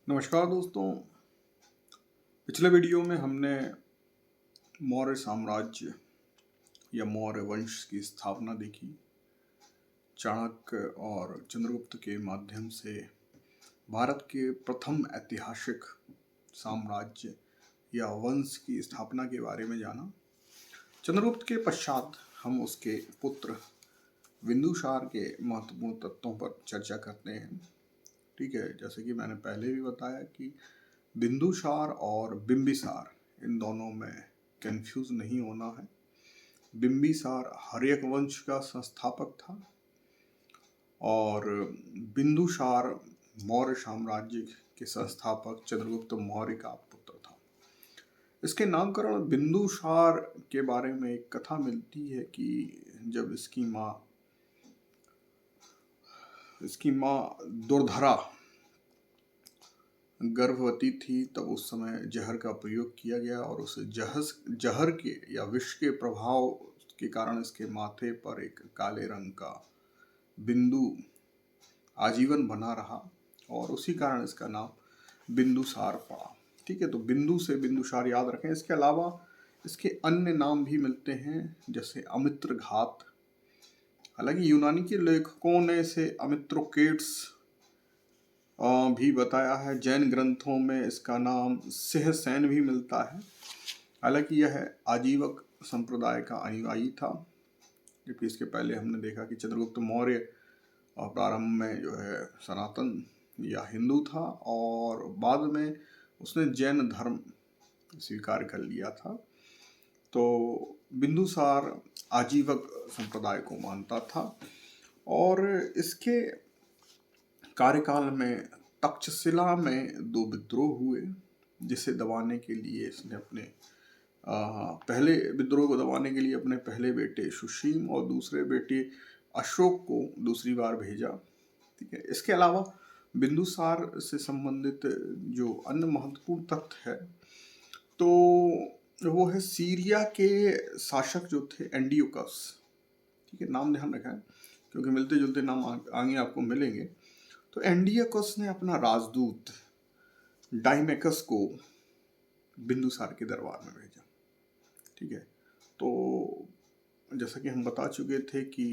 नमस्कार दोस्तों। पिछले वीडियो में हमने मौर्य साम्राज्य या मौर्य वंश की स्थापना देखी। चाणक्य और चंद्रगुप्त के माध्यम से भारत के प्रथम ऐतिहासिक साम्राज्य या वंश की स्थापना के बारे में जाना। चंद्रगुप्त के पश्चात हम उसके पुत्र बिंदुसार के महत्वपूर्ण तत्वों पर चर्चा करते हैं। ठीक है, जैसे कि मैंने पहले भी बताया कि बिंदुसार और बिंबिसार इन दोनों में कंफ्यूज नहीं होना है। बिंबिसार हर्यक वंश का संस्थापक था और बिंदुसार मौर्य साम्राज्य के संस्थापक चंद्रगुप्त मौर्य का पुत्र था। इसके नामकरण बिंदुसार के बारे में एक कथा मिलती है कि जब इसकी माँ दुर्धरा गर्भवती थी तब उस समय जहर का प्रयोग किया गया और उस जहर के या विष के प्रभाव के कारण इसके माथे पर एक काले रंग का बिंदु आजीवन बना रहा और उसी कारण इसका नाम बिंदुसार पड़ा। ठीक है, तो बिंदु से बिंदुसार याद रखें। इसके अलावा इसके अन्य नाम भी मिलते हैं, जैसे अमित्र घात। हालांकि यूनानी के लेखकों ने इसे अमित्रोकेट्स भी बताया है। जैन ग्रंथों में इसका नाम सिंहसेन भी मिलता है। हालांकि यह आजीवक संप्रदाय का अनुयायी था, जबकि इसके पहले हमने देखा कि चंद्रगुप्त मौर्य प्रारंभ में जो है सनातन या हिंदू था और बाद में उसने जैन धर्म स्वीकार कर लिया था। तो बिंदुसार आजीवक संप्रदाय को मानता था और इसके कार्यकाल में तक्षशिला में 2 विद्रोह हुए, जिसे दबाने के लिए इसने अपने पहले विद्रोह को दबाने के लिए अपने पहले बेटे सुशीम और दूसरे बेटे अशोक को दूसरी बार भेजा। ठीक है, इसके अलावा बिंदुसार से संबंधित जो अन्य महत्वपूर्ण तथ्य है तो वो है सीरिया के शासक जो थे एंटियोकस। ठीक है, नाम ध्यान रखा है क्योंकि मिलते जुलते नाम आगे आपको मिलेंगे। तो एंटियोकस ने अपना राजदूत डाइमेकस को बिंदुसार के दरबार में भेजा। ठीक है, तो जैसा कि हम बता चुके थे कि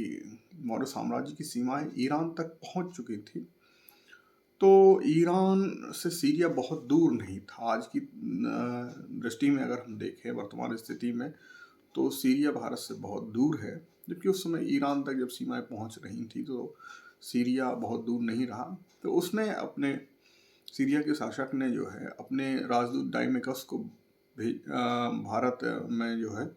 मौर्य साम्राज्य की सीमाएं ईरान तक पहुंच चुकी थी। तो ईरान से सीरिया बहुत दूर नहीं था। आज की दृष्टि में अगर हम देखें वर्तमान स्थिति में तो सीरिया भारत से बहुत दूर है, जबकि उस समय ईरान तक जब सीमाएं पहुंच रही थी तो सीरिया बहुत दूर नहीं रहा। तो उसने अपने सीरिया के शासक ने जो है अपने राजदूत डाइमेकस को भारत में जो है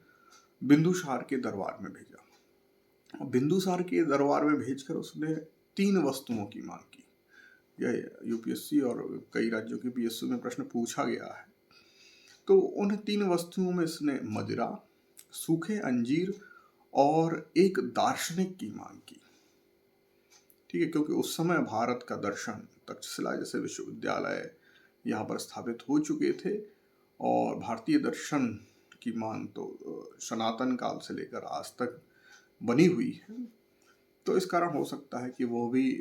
बिंदुसार के दरबार में भेजा। बिंदुसार के दरबार में भेजकर उसने 3 वस्तुओं की मांग की। यह यूपीएससी और कई राज्यों के पीएसयू में प्रश्न पूछा गया है। तो उन 3 वस्तुओं में इसने मदिरा, सूखे अंजीर और एक दार्शनिक की मांग की। ठीक है, क्योंकि उस समय भारत का दर्शन तक्षशिला जैसे विश्वविद्यालय यहाँ पर स्थापित हो चुके थे और भारतीय दर्शन की मांग तो सनातन काल से लेकर आज तक बनी हुई है। तो इस कारण हो सकता है कि वो भी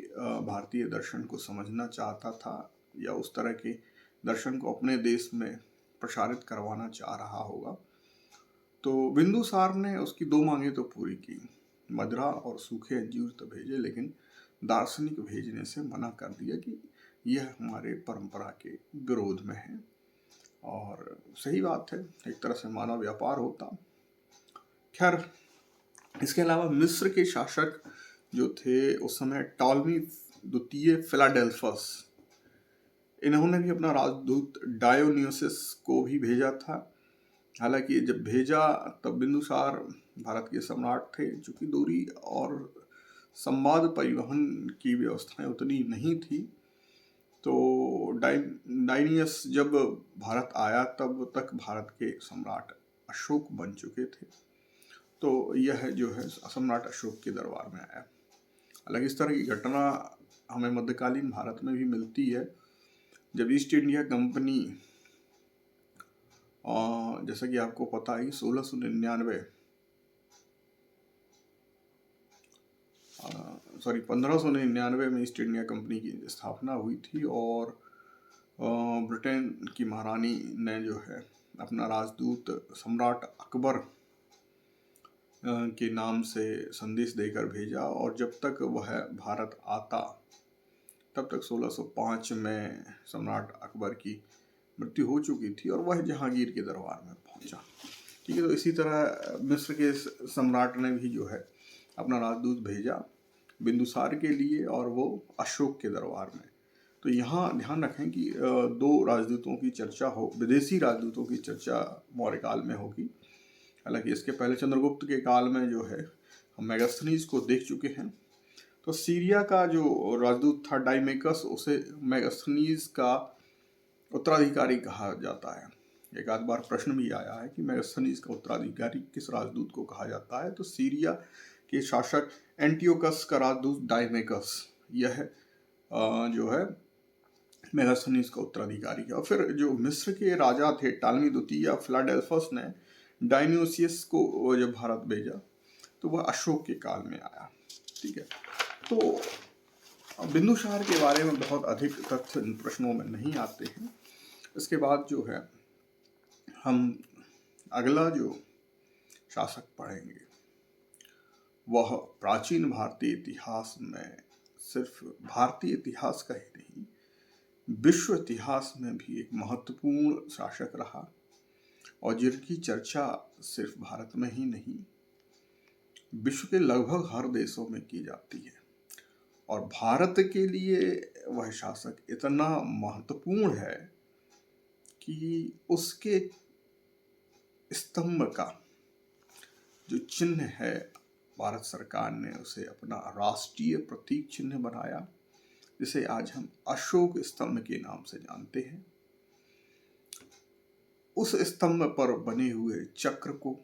भारतीय दर्शन को समझना चाहता था या उस तरह के दर्शन को अपने देश में प्रसारित करवाना चाह रहा होगा। तो बिंदुसार ने उसकी 2 मांगे तो पूरी की, मदिरा और सूखे अंजीर तो भेजे, लेकिन दार्शनिक भेजने से मना कर दिया कि यह हमारे परंपरा के विरोध में है। और सही बात है, एक तरह से मानव व्यापार होता। खैर, इसके अलावा मिस्र के शासक जो थे उस समय टॉलमी द्वितीय फिलाडेल्फस, इन्होंने भी अपना राजदूत डायोनियोसिस को भी भेजा था। हालांकि जब भेजा तब बिंदुसार भारत के सम्राट थे, चूंकि दूरी और संवाद परिवहन की व्यवस्थाएं उतनी नहीं थी। तो डायनियस जब भारत आया तब तक भारत के सम्राट अशोक बन चुके थे। तो यह जो है सम्राट अशोक के दरबार में आया। हालांकि इस तरह की घटना हमें मध्यकालीन भारत में भी मिलती है, जब ईस्ट इंडिया कंपनी जैसा कि आपको पता है 1599 में ईस्ट इंडिया कंपनी की स्थापना हुई थी और ब्रिटेन की महारानी ने जो है अपना राजदूत सम्राट अकबर के नाम से संदेश देकर भेजा, और जब तक वह भारत आता तब तक 1605 में सम्राट अकबर की मृत्यु हो चुकी थी और वह जहांगीर के दरबार में पहुंचा। ठीक है, तो इसी तरह मिस्र के सम्राट ने भी जो है अपना राजदूत भेजा बिंदुसार के लिए, और वो अशोक के दरबार में। तो यहाँ ध्यान रखें कि दो राजदूतों की चर्चा हो, विदेशी राजदूतों की चर्चा मौर्य काल में होगी। हालांकि इसके पहले चंद्रगुप्त के काल में जो है हम मेगास्थनीज को देख चुके हैं। तो सीरिया का जो राजदूत था डाइमेकस, उसे मेगास्थनीज का उत्तराधिकारी कहा जाता है। एक आध बार प्रश्न भी आया है कि मेगास्थनीज का उत्तराधिकारी किस राजदूत को कहा जाता है, तो सीरिया के शासक एंटियोकस का राजदूत डाइमेकस, यह जो है मेगास्थनीज का उत्तराधिकारी है। और फिर जो मिस्र के राजा थे टालमी द्वितीय या फिलाडेल्फस ने डायन्योसियस को जब भारत भेजा तो वह अशोक के काल में आया। ठीक है, तो बिंदुसार के बारे में बहुत अधिक तथ्य इन प्रश्नों में नहीं आते हैं। इसके बाद जो है हम अगला जो शासक पढ़ेंगे वह प्राचीन भारतीय इतिहास में सिर्फ भारतीय इतिहास का ही नहीं, विश्व इतिहास में भी एक महत्वपूर्ण शासक रहा, और जिनकी चर्चा सिर्फ भारत में ही नहीं विश्व के लगभग हर देशों में की जाती है। और भारत के लिए वह शासक इतना महत्वपूर्ण है कि उसके स्तंभ का जो चिन्ह है, भारत सरकार ने उसे अपना राष्ट्रीय प्रतीक चिन्ह बनाया, जिसे आज हम अशोक स्तंभ के नाम से जानते हैं। उस स्तंभ पर बने हुए चक्र को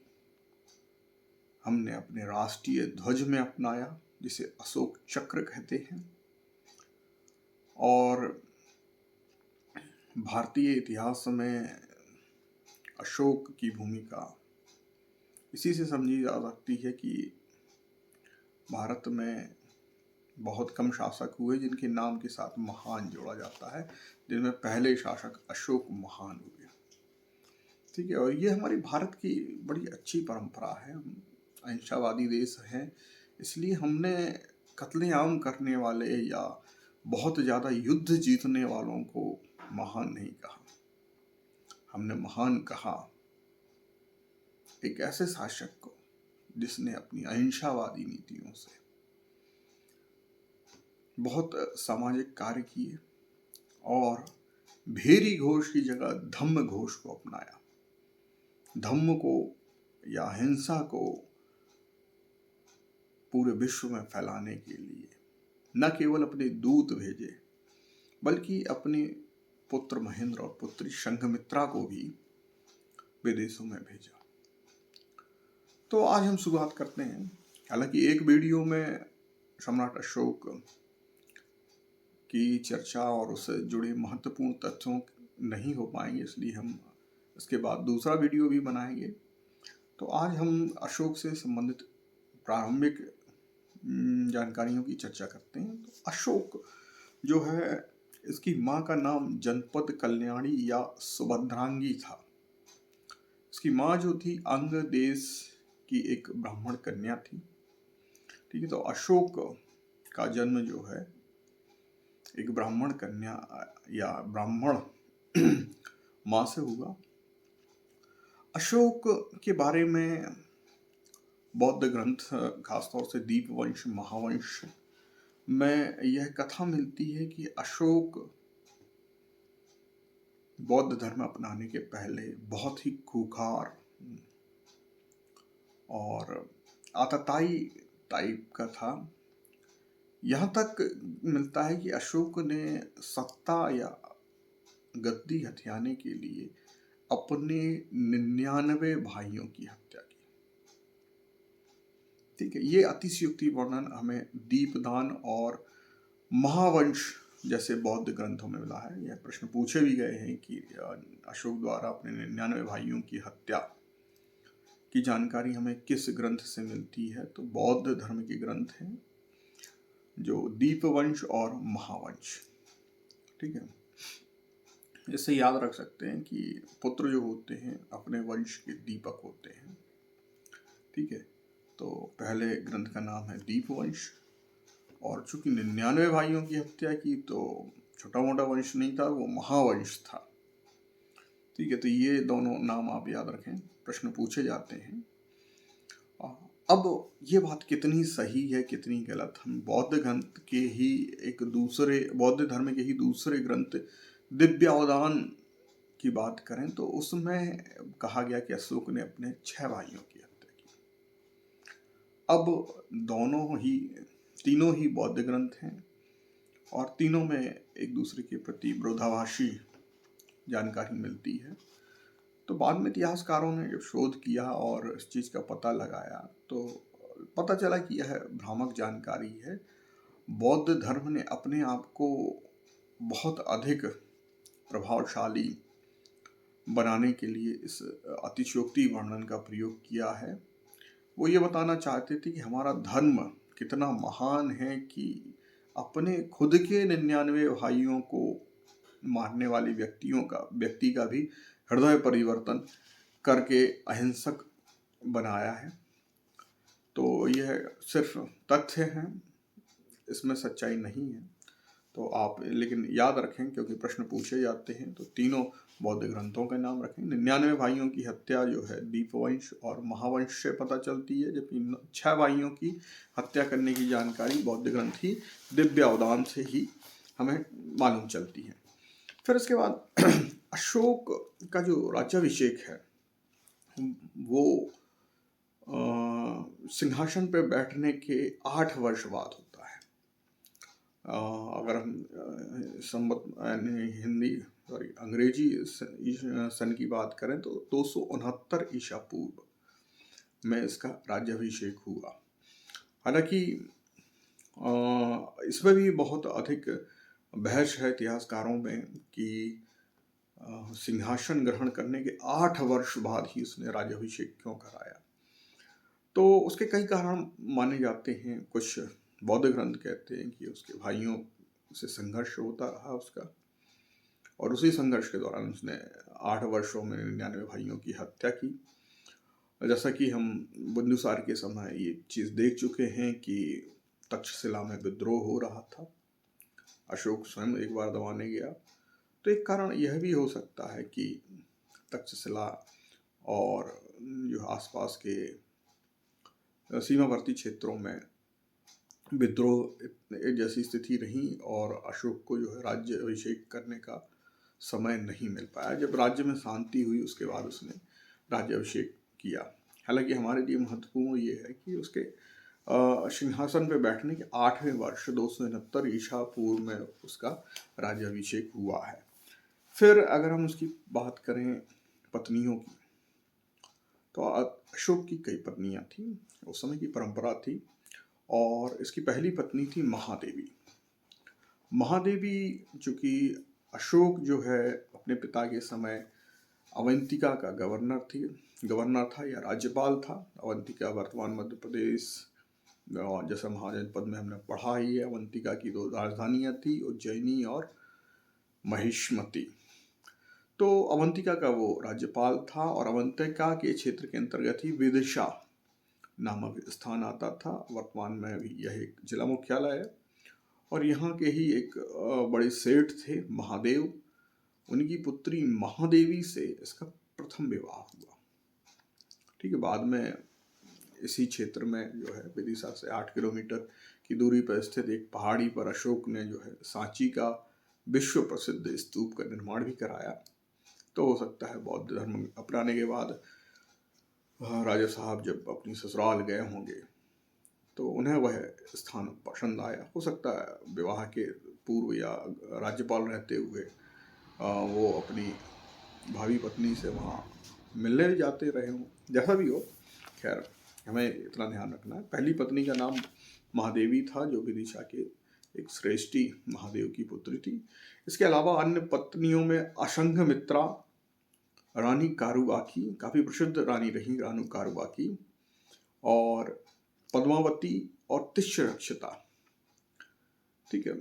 हमने अपने राष्ट्रीय ध्वज में अपनाया, जिसे अशोक चक्र कहते हैं। और भारतीय इतिहास में अशोक की भूमिका इसी से समझी जा सकती है कि भारत में बहुत कम शासक हुए जिनके नाम के साथ महान जोड़ा जाता है, जिनमें पहले शासक अशोक महान हुए। ठीक है, और ये हमारी भारत की बड़ी अच्छी परंपरा है। हम अहिंसावादी देश हैं, इसलिए हमने कत्लेआम करने वाले या बहुत ज़्यादा युद्ध जीतने वालों को महान नहीं कहा। हमने महान कहा एक ऐसे शासक को जिसने अपनी अहिंसावादी नीतियों से बहुत सामाजिक कार्य किए और भेरी घोष की जगह धम्म घोष को अपनाया। धम्म को या हिंसा को पूरे विश्व में फैलाने के लिए न केवल अपने दूत भेजे, बल्कि अपने पुत्र महेंद्र और पुत्री संघमित्रा को भी विदेशों में भेजा। तो आज हम शुरुआत करते हैं। हालांकि एक वीडियो में सम्राट अशोक की चर्चा और उससे जुड़े महत्वपूर्ण तथ्यों नहीं हो पाएंगे, इसलिए हम इसके बाद दूसरा वीडियो भी बनाएंगे। तो आज हम अशोक से संबंधित प्रारंभिक जानकारियों की चर्चा करते हैं। तो अशोक जो है, इसकी माँ का नाम जनपद कल्याणी या सुभद्रांगी था। इसकी माँ जो थी अंग देश की एक ब्राह्मण कन्या थी। ठीक है, तो अशोक का जन्म जो है एक ब्राह्मण कन्या या ब्राह्मण माँ से हुआ। अशोक के बारे में बौद्ध ग्रंथ, खासतौर से दीपवंश, महावंश में यह कथा मिलती है कि अशोक बौद्ध धर्म अपनाने के पहले बहुत ही खूंखार और आतताई टाइप का था। यहाँ तक मिलता है कि अशोक ने सत्ता या गद्दी हथियाने के लिए अपने 99 भाइयों की हत्या की। ठीक है, ये अतिशयोक्ति वर्णन हमें दीपदान और महावंश जैसे बौद्ध ग्रंथों में मिला है। यह प्रश्न पूछे भी गए हैं कि अशोक द्वारा अपने 99 भाइयों की हत्या की जानकारी हमें किस ग्रंथ से मिलती है, तो बौद्ध धर्म के ग्रंथ हैं जो दीपवंश और महावंश। ठीक है, इससे याद रख सकते हैं कि पुत्र जो होते हैं अपने वंश के दीपक होते हैं। ठीक है, तो पहले ग्रंथ का नाम है दीपवंश, और चूंकि 99 भाइयों की हत्या की तो छोटा मोटा वंश नहीं था, वो महावंश था। ठीक है, तो ये दोनों नाम आप याद रखें, प्रश्न पूछे जाते हैं। अब ये बात कितनी सही है कितनी गलत, हम बौद्ध ग्रंथ के ही बौद्ध धर्म के ही दूसरे ग्रंथ दिव्यावदान की बात करें तो उसमें कहा गया कि अशोक ने अपने 6 भाइयों की हत्या की। अब तीनों ही बौद्ध ग्रंथ हैं और तीनों में एक दूसरे के प्रति विरोधाभासी जानकारी मिलती है। तो बाद में इतिहासकारों ने जब शोध किया और इस चीज़ का पता लगाया तो पता चला कि यह भ्रामक जानकारी है। बौद्ध धर्म ने अपने आप को बहुत अधिक प्रभावशाली बनाने के लिए इस अतिशयोक्ति वर्णन का प्रयोग किया है। वो ये बताना चाहते थे कि हमारा धर्म कितना महान है कि अपने खुद के 99 भाइयों को मारने वाले व्यक्ति का भी हृदय परिवर्तन करके अहिंसक बनाया है। तो यह सिर्फ तथ्य हैं, इसमें सच्चाई नहीं है। तो आप लेकिन याद रखें, क्योंकि प्रश्न पूछे जाते हैं, तो तीनों बौद्ध ग्रंथों के नाम रखें। 99 भाइयों की हत्या जो है दीपवंश और महावंश से पता चलती है, जबकि 6 भाइयों की हत्या करने की जानकारी बौद्ध ग्रंथ ही दिव्यावदान से ही हमें मालूम चलती है। फिर इसके बाद अशोक का जो राज्याभिषेक है वो सिंहासन पर बैठने के 8 वर्ष बाद होता है। अगर हम अंग्रेजी सन की बात करें तो 269 ईसा पूर्व में इसका राज्याभिषेक हुआ। हालांकि इसमें भी बहुत अधिक बहस है इतिहासकारों में कि सिंहासन ग्रहण करने के 8 वर्ष बाद ही उसने राज्याभिषेक क्यों कराया। तो उसके कई कारण माने जाते हैं। कुछ बौद्ध ग्रंथ कहते हैं कि उसके भाइयों से संघर्ष होता रहा उसका, और उसी संघर्ष के दौरान उसने 8 वर्षों में 99 भाइयों की हत्या की। जैसा कि हम बिंदुसार के समय ये चीज़ देख चुके हैं कि तक्षशिला में विद्रोह हो रहा था, अशोक स्वयं एक बार दबाने गया। तो एक कारण यह भी हो सकता है कि तक्षशिला और जो आसपास के सीमावर्ती क्षेत्रों में विद्रोह जैसी स्थिति रही और अशोक को जो है राज्य अभिषेक करने का समय नहीं मिल पाया। जब राज्य में शांति हुई उसके बाद उसने राज्य अभिषेक किया। हालांकि हमारे लिए महत्वपूर्ण ये है कि उसके सिंहासन पर बैठने के 8वें वर्ष 269 ईसा पूर्व में उसका राज्याभिषेक हुआ है। फिर अगर हम उसकी बात करें पत्नियों की, तो अशोक की कई पत्नियां थी, उस समय की परंपरा थी, और इसकी पहली पत्नी थी महादेवी। महादेवी चूँकि अशोक जो है अपने पिता के समय अवंतिका का गवर्नर था या राज्यपाल था। अवंतिका वर्तमान मध्य प्रदेश, जैसा महाजनपद में हमने पढ़ा ही है। अवंतिका की 2 राजधानियाँ थी, उज्जैनी और महिष्मती। तो अवंतिका का वो राज्यपाल था और अवंतिका के क्षेत्र के अंतर्गत ही विदिशा नामक स्थान आता था। वर्तमान में भी यह एक जिला मुख्यालय है और यहाँ के ही एक बड़े सेठ थे महादेव, उनकी पुत्री महादेवी से इसका प्रथम विवाह हुआ। ठीक है, बाद में इसी क्षेत्र में जो है विदिशा से 8 किलोमीटर की दूरी पर स्थित एक पहाड़ी पर अशोक ने जो है सांची का विश्व प्रसिद्ध स्तूप का निर्माण भी कराया। तो हो सकता है बौद्ध धर्म अपनाने के बाद राजा साहब जब अपनी ससुराल गए होंगे तो उन्हें वह स्थान पसंद आया। हो सकता है विवाह के पूर्व या राज्यपाल रहते हुए वो अपनी भावी पत्नी से वहाँ मिलने भी जाते रहे हों। जैसा भी हो, खैर हमें इतना ध्यान रखना है, पहली पत्नी का नाम महादेवी था जो विदिशा के एक श्रेष्ठी महादेव की पुत्री थी। इसके अलावा अन्य पत्नियों में अशंघमित्रा, रानी कारुबाकी, काफ़ी प्रसिद्ध रानी रही रानी कारुबाकी, और पद्मावती और तिष्यरक्षिता। ठीक है,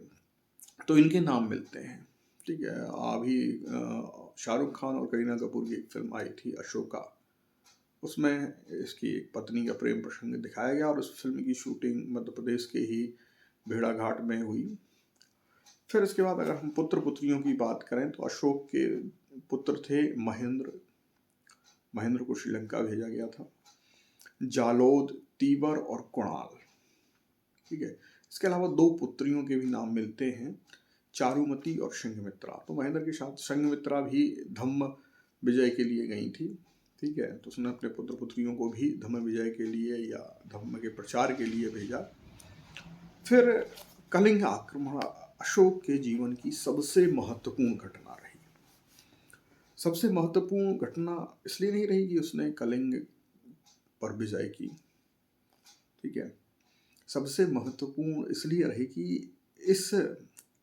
तो इनके नाम मिलते हैं। ठीक है। अभी शाहरुख खान और करीना कपूर की एक फिल्म आई थी अशोका, उसमें इसकी एक पत्नी का प्रेम प्रसंग दिखाया गया और उस फिल्म की शूटिंग मध्य प्रदेश के ही भेड़ाघाट में हुई। फिर इसके बाद अगर हम पुत्र पुत्रियों की बात करें तो अशोक के पुत्र थे महेंद्र। महेंद्र को श्रीलंका भेजा गया था। जालोद, तीवर और कुणाल, ठीक है। इसके अलावा दो पुत्रियों के भी नाम मिलते हैं, चारुमती और संघमित्रा। तो महेंद्र के साथ संघमित्रा भी धम्म विजय के लिए गई थी, ठीक है। तो उसने अपने पुत्र पुत्रियों को भी धम्म विजय के लिए या धम्म के प्रचार के लिए भेजा। फिर कलिंग आक्रमण अशोक के जीवन की सबसे महत्वपूर्ण घटना रही। सबसे महत्वपूर्ण घटना इसलिए नहीं रही कि उसने कलिंग पर विजय की, ठीक है। सबसे महत्वपूर्ण इसलिए रही कि इस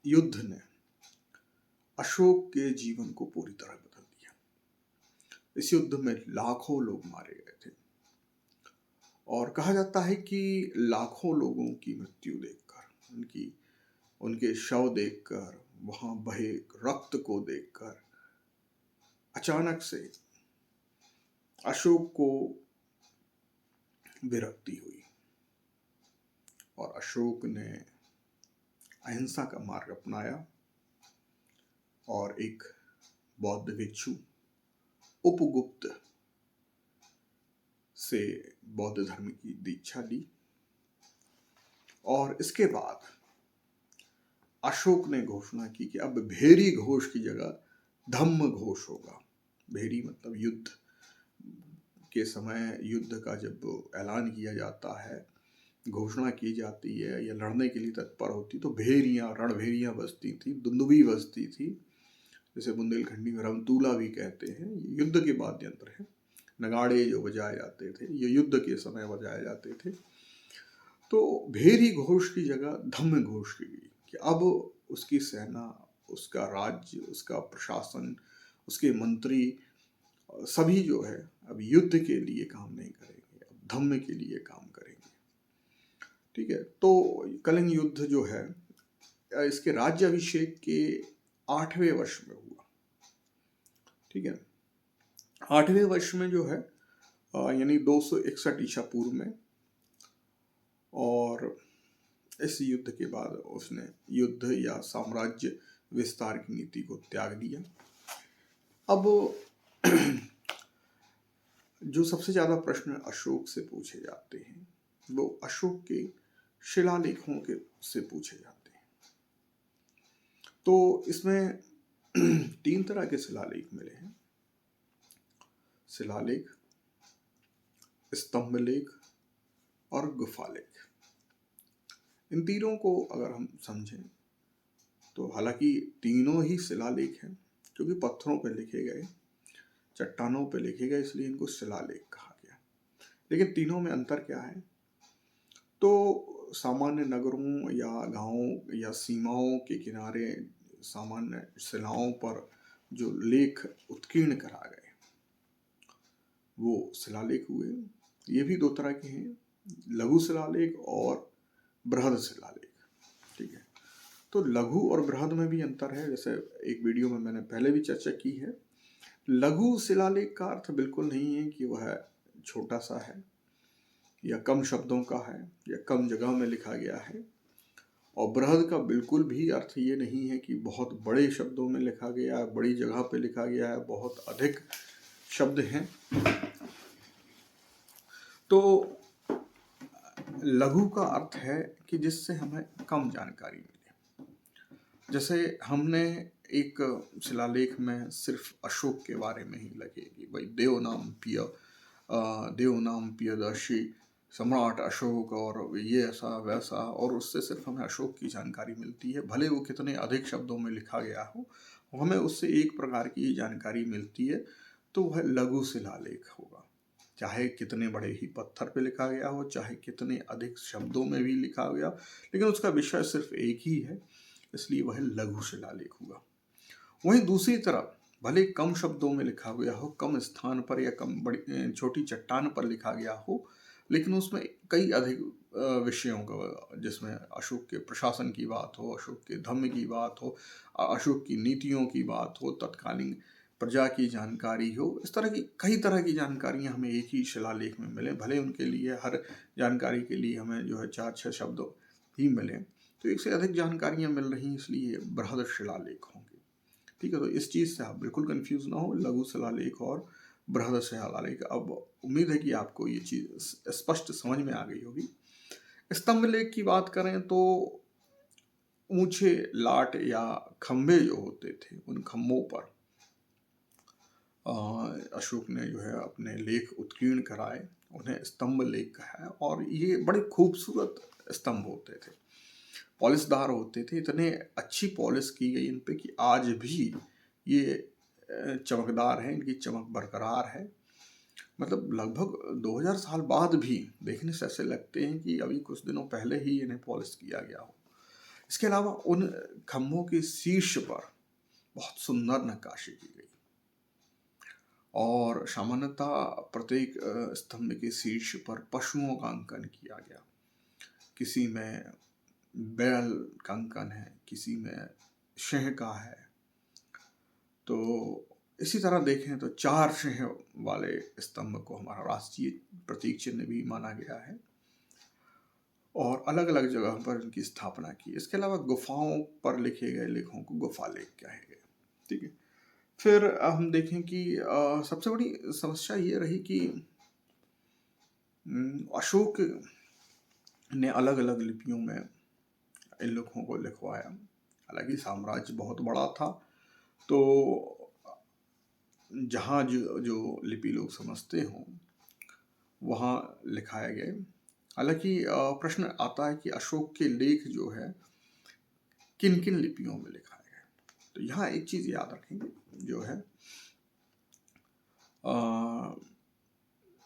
युद्ध ने अशोक के जीवन को पूरी तरह बदल दिया। इस युद्ध में लाखों लोग मारे गए थे और कहा जाता है कि लाखों लोगों की मृत्यु देखकर, उनके शव देखकर, वहां बहे रक्त को देखकर अचानक से अशोक को विरक्ति हुई और अशोक ने अहिंसा का मार्ग अपनाया और एक बौद्ध भिक्षु उपगुप्त से बौद्ध धर्म की दीक्षा ली। और इसके बाद अशोक ने घोषणा की कि अब भेरी घोष की जगह धम्म घोष होगा। भेरी मतलब युद्ध के समय, युद्ध का जब ऐलान किया जाता है, घोषणा की जाती है या लड़ने के लिए तत्पर होती, तो भेरियां, रणभेरियां बजती थी, दुंदुभी बजती थी, जैसे बुंदेलखंडी में रमतूला भी कहते हैं। युद्ध के वाद्य यंत्र है। नगाड़े जो बजाए जाते थे ये युद्ध के समय बजाए जाते थे। तो भेरी घोष की जगह धम्म घोष की गई कि अब उसकी सेना, उसका राज्य, उसका प्रशासन, उसके मंत्री सभी जो है अब युद्ध के लिए काम नहीं करेंगे, अब धम्म के लिए काम करेंगे, ठीक है। तो कलिंग युद्ध जो है इसके राज्य अभिषेक के 8वें वर्ष में हुआ, ठीक है। 8वें वर्ष में जो है यानी 261 ईसा पूर्व में। और इस युद्ध के बाद उसने युद्ध या साम्राज्य विस्तार की नीति को त्याग दिया। अब जो सबसे ज्यादा प्रश्न अशोक से पूछे जाते हैं वो अशोक के शिलालेखों के से पूछे जाते हैं। तो इसमें 3 तरह के शिलालेख मिले हैं: शिलालेख, स्तंभ लेख और गुफालेख। इन तीनों को अगर हम समझें तो हालांकि तीनों ही शिलालेख हैं, क्योंकि पत्थरों पर लिखे गए, चट्टानों पर लिखे गए, इसलिए इनको शिलालेख कहा गया। लेकिन तीनों में अंतर क्या है? तो सामान्य नगरों या गांवों या सीमाओं के किनारे सामान्य शिलाओं पर जो लेख उत्कीर्ण करा गए वो शिलालेख हुए। ये भी 2 तरह के हैं, लघु शिलालेख और बृहद शिलालेख, ठीक है। तो लघु और बृहद में भी अंतर है, जैसे एक वीडियो में मैंने पहले भी चर्चा की है। लघु शिलालेख का अर्थ बिल्कुल नहीं है कि वह छोटा सा है या कम शब्दों का है या कम जगह में लिखा गया है, और बृहद का बिल्कुल भी अर्थ ये नहीं है कि बहुत बड़े शब्दों में लिखा गया है, बड़ी जगह पे लिखा गया है, बहुत अधिक शब्द हैं। तो लघु का अर्थ है कि जिससे हमें कम जानकारी मिले। जैसे हमने एक शिलालेख में सिर्फ अशोक के बारे में ही लगे कि भाई देव नाम पियदर्शी सम्राट अशोक और ये ऐसा वैसा, और उससे सिर्फ हमें अशोक की जानकारी मिलती है, भले वो कितने अधिक शब्दों में लिखा गया हो, हमें उससे एक प्रकार की जानकारी मिलती है, तो वह लघु शिलालेख होगा। चाहे कितने बड़े ही पत्थर पे लिखा गया हो, चाहे कितने अधिक शब्दों में भी लिखा गया, लेकिन उसका विषय सिर्फ एक ही है, इसलिए वह लघु शिलालेख हुआ। वहीं दूसरी तरफ भले कम शब्दों में लिखा गया हो, कम स्थान पर या कम बड़ी छोटी चट्टान पर लिखा गया हो, लेकिन उसमें कई अधिक विषयों का, जिसमें अशोक के प्रशासन की बात हो, अशोक के धम्म की बात हो, अशोक की नीतियों की बात हो, तत्कालीन प्रजा की जानकारी हो। इस तरह की कई तरह की जानकारियाँ हमें एक ही शिलालेख में मिले, भले उनके लिए हर जानकारी के लिए हमें जो है 4-6 शब्द ही मिले, तो एक से अधिक जानकारियाँ मिल रही हैं, इसलिए बृहद शिलालेख होंगे। ठीक है, तो इस चीज़ से आप बिल्कुल कंफ्यूज ना हो, लघु शिलालेख और बृहद शिलालेख। अब उम्मीद है कि आपको ये चीज़ स्पष्ट समझ में आ गई होगी। स्तंभ लेख की बात करें तो ऊंचे लाट या खंभे जो होते थे, उन खंभों पर अशोक ने जो है अपने लेख उत्कीर्ण कराए, उन्हें स्तंभ लेख कहा है। और ये बड़े खूबसूरत स्तंभ होते थे, पॉलिशदार होते थे, इतने अच्छी पॉलिश की गई इन पे कि आज भी ये चमकदार हैं, इनकी चमक बरकरार है। मतलब लगभग 2000 साल बाद भी देखने से ऐसे लगते हैं कि अभी कुछ दिनों पहले ही इन्हें पॉलिश किया गया हो। इसके अलावा उन खंभों के शीर्ष पर बहुत सुंदर नक्काशी की गई, और सामान्यतः प्रत्येक स्तंभ के शीर्ष पर पशुओं का अंकन किया गया। किसी में बैल का अंकन है, किसी में सिंह का है। तो इसी तरह देखें तो 4 सिंह वाले स्तंभ को हमारा राष्ट्रीय प्रतीक चिन्ह भी माना गया है, और अलग अलग जगह पर इनकी स्थापना की। इसके अलावा गुफाओं पर लिखे गए लेखों को गुफा लेख कहे गए। ठीक है, फिर हम देखें कि सबसे बड़ी समस्या ये रही कि अशोक ने अलग अलग लिपियों में इन लेखों को लिखवाया। हालांकि साम्राज्य बहुत बड़ा था, तो जहाँ जो जो लिपि लोग समझते हों वहाँ लिखाया गया। हालांकि प्रश्न आता है कि अशोक के लेख जो है किन किन लिपियों में लिखाए गए। तो यहाँ एक चीज़ याद रखेंगे, जो है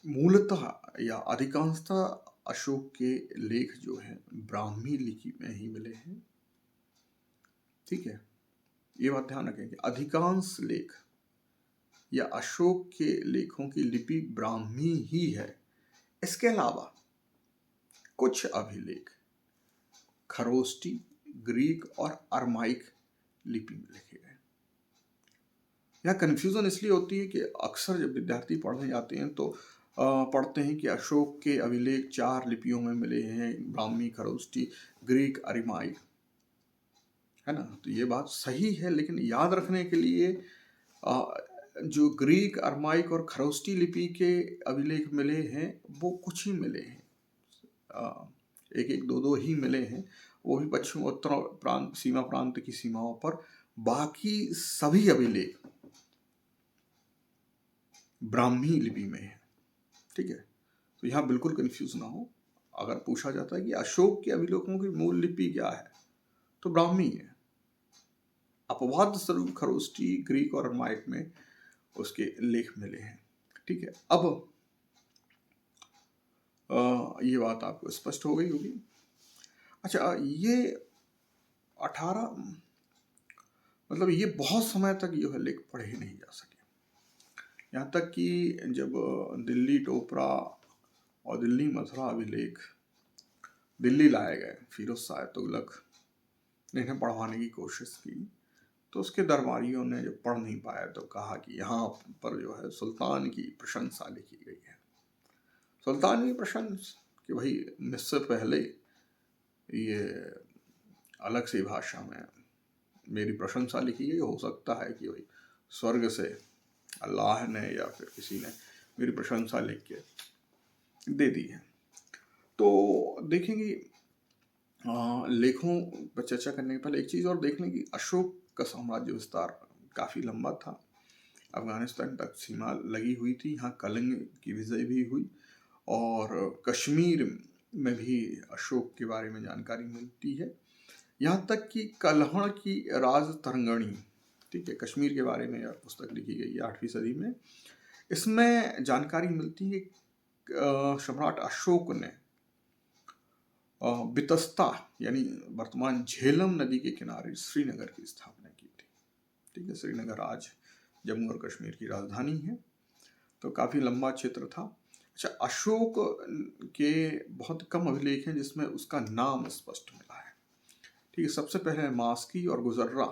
मूलतः या अधिकांशतः अशोक के लेख जो हैं ब्राह्मी लिपि में ही मिले हैं। ठीक है, ये बात ध्यान रखें कि अधिकांश लेख या अशोक के लेखों की लिपि ब्राह्मी ही है। इसके अलावा कुछ अभिलेख खरोष्टी, ग्रीक और अरमाइक लिपि में लिखे गए। यह कन्फ्यूजन इसलिए होती है कि अक्सर जब विद्यार्थी पढ़ने जाते हैं तो पढ़ते हैं कि अशोक के अभिलेख 4 लिपियों में मिले हैं, ब्राह्मी, खरोष्टी, ग्रीक, अरमाइक, है ना। तो ये बात सही है, लेकिन याद रखने के लिए जो ग्रीक, अरमाइक और खरोष्टी लिपि के अभिलेख मिले हैं वो कुछ ही मिले हैं, एक एक दो दो ही मिले हैं, वो भी पश्चिम उत्तर प्रांत, सीमा प्रांत की सीमाओं पर। बाकी सभी अभिलेख ब्राह्मी लिपि में है। ठीक है, तो यहाँ बिल्कुल कंफ्यूज ना हो। अगर पूछा जाता है कि अशोक के अभिलेखों की मूल लिपि क्या है, तो ब्राह्मी है। अपवाद स्वरूप खरोष्टी, ग्रीक और अरमाइक में उसके लेख मिले हैं। ठीक है, अब ये बात आपको स्पष्ट हो गई होगी। अच्छा, ये 18 मतलब ये बहुत समय तक जो है लेख पढ़े ही नहीं जा सके। यहाँ तक कि जब दिल्ली टोपरा और दिल्ली मथुरा अभिलेख दिल्ली लाए गए, फिरोज शाह तुगलक ने इन्हें पढ़वाने की कोशिश की, तो उसके दरबारियों ने जब पढ़ नहीं पाया तो कहा कि यहाँ पर जो है सुल्तान की प्रशंसा लिखी गई है। सुल्तान की प्रशंसा कि भाई मुझसे पहले ये अलग सी भाषा में मेरी प्रशंसा लिखी गई, हो सकता है कि भाई स्वर्ग से अल्लाह ने या फिर किसी ने मेरी प्रशंसा लिख के दे दी है। तो देखेंगे लेखों पर चर्चा करने के पहले एक चीज़ और देख लें कि अशोक का साम्राज्य विस्तार काफ़ी लंबा था। अफगानिस्तान तक सीमा लगी हुई थी, यहाँ कलिंग की विजय भी हुई, और कश्मीर में भी अशोक के बारे में जानकारी मिलती है। यहाँ तक कि कल्हड़ की राज तरंगणी, ठीक है, कश्मीर के बारे में यह पुस्तक लिखी गई है 8वीं सदी में। इसमें जानकारी मिलती है कि सम्राट अशोक ने बितस्ता यानी वर्तमान झेलम नदी के किनारे श्रीनगर की स्थापना की थी। ठीक है, श्रीनगर आज जम्मू और कश्मीर की राजधानी है। तो काफ़ी लंबा क्षेत्र था, अच्छा, अशोक के बहुत कम अभिलेख हैं जिसमें उसका नाम स्पष्ट मिला है। ठीक है, सबसे पहले मास्की और गुजर्रा,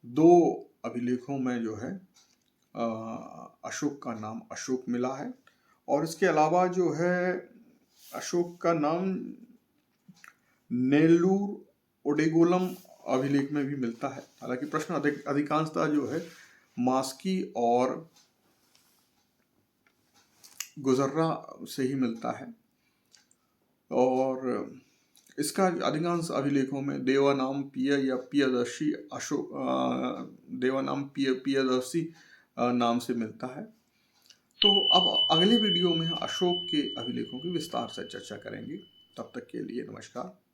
2 अभिलेखों में जो है अशोक का नाम अशोक मिला है। और इसके अलावा जो है अशोक का नाम नेल्लूर ओडेगोलम अभिलेख में भी मिलता है। हालांकि प्रश्न अधिकांशतः जो है मास्की और गुजर्रा से ही मिलता है। और इसका अधिकांश अभिलेखों में देवानाम पिय या पियदर्शी अशोक देवानाम पियदर्शी नाम से मिलता है। तो अब अगले वीडियो में अशोक के अभिलेखों की विस्तार से चर्चा करेंगे। तब तक के लिए नमस्कार।